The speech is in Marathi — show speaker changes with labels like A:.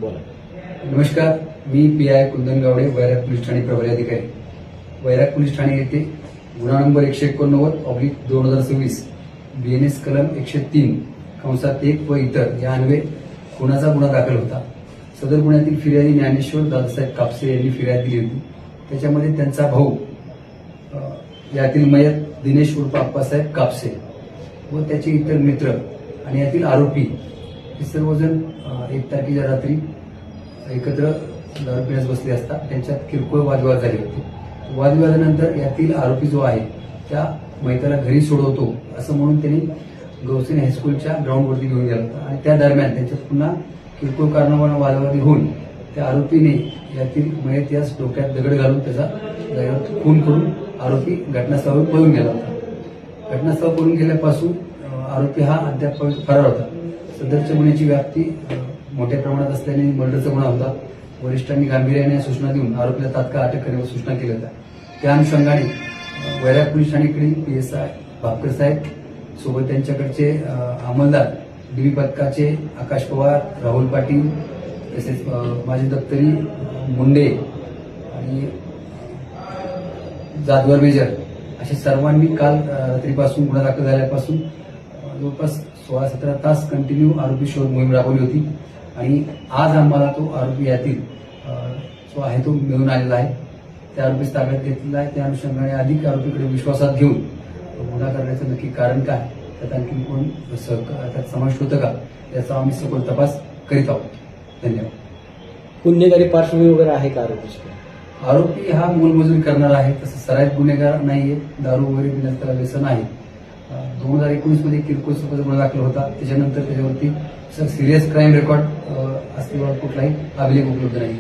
A: बोला.
B: नमस्कार, मी PI कुंदन गावडे, वैराग पोलीस ठाणे प्रभारी अधिकारी. वैराग पोलीस ठाणे येथे गुन्हा नंबर 189/2026 BNS कलम 103(1) व इतर या अन्वये खुनाचा गुन्हा दाखल होता. सदर गुन्ह्यातील फिर्यादी ज्ञानेश्वर दादासाहेब कापसे यांनी फिर्याद दिली होती. त्याच्यामध्ये त्यांचा भाऊ यातील मयत दिनेश उर्फ आप्पासाहेब कापसे व त्याचे इतर मित्र आणि यातील आरोपी हे सर्वजण 1 तारखेच्या रात्री एकत्र दारू पिण्यास बसले असता त्यांच्यात किरकोळ वादविवाद झाले होते. वादविवादानंतर यातील आरोपी जो आहे त्या मैताला घरी सोडवतो असं म्हणून त्यांनी गौसेन हायस्कूलच्या ग्राउंडवरती घेऊन गेला होता आणि त्या दरम्यान त्यांच्यात पुन्हा किरकोळ कारणावरून वादावादी होऊन त्या आरोपीने यातील मयत यास डोक्यात दगड घालून त्याचा जागेवर खून करून आरोपी घटनास्थळावर पळून गेला होता. घटनास्थळावर पळून गेल्यापासून आरोपी हा अद्याप फरार होता. सदरच्या गुन्ह्याची व्याप्ती मोठ्या प्रमाणात असल्याने मर्डरचा गुन्हा होता. वरिष्ठांनी गांभीर्याने सूचना देऊन आरोपीला तात्काळ अटक करण्यावर सूचना केल्या होत्या. त्या अनुषंगाने वैराग पोलीस ठाणेकडील PSI भापकर साहेब सोबत त्यांच्याकडचे अंमलदार DB पथकाचे आकाश पवार, राहुल पाटील तसेच माजी दप्तरी मुंडे आणि जाधवर मेजर अशा सर्वांनी काल रात्रीपासून गुन्हा दाखल झाल्यापासून जवळपास 16-17 तास कंटिन्यू आरोपी शोध मोहीम राबवली होती आणि आज आम्हाला तो आरोपी यातील जो आहे तो मिळून आलेला आहे. त्या आरोपीस ताब्यात घेतलेला आहे. त्या अनुषंगाने अधिक आरोपीकडे विश्वासात घेऊन गुन्हा करण्याचं नक्की कारण काय, त्यात आणखी कोण त्यात समावेश होतं का याचा आम्ही सखोल तपास करीत आहोत. धन्यवाद.
A: गुन्हेगारी पार्श्वभूमी वगैरे आहे का आरोपीची?
B: आरोपी हा मोलमजुरी करणारा आहे. तसं सराईत गुन्हेगार नाहीये. दारू वगैरे पिण्याचं त्याला व्यसन आहे. 2019 मध्ये किरकोळ स्वरूपाचा गुन्हा दाखल होता. त्याच्यानंतर त्याच्यावरती सिरियस क्राईम रेकॉर्ड असल्यावर कुठलाही अभिलेख उपलब्ध नाही.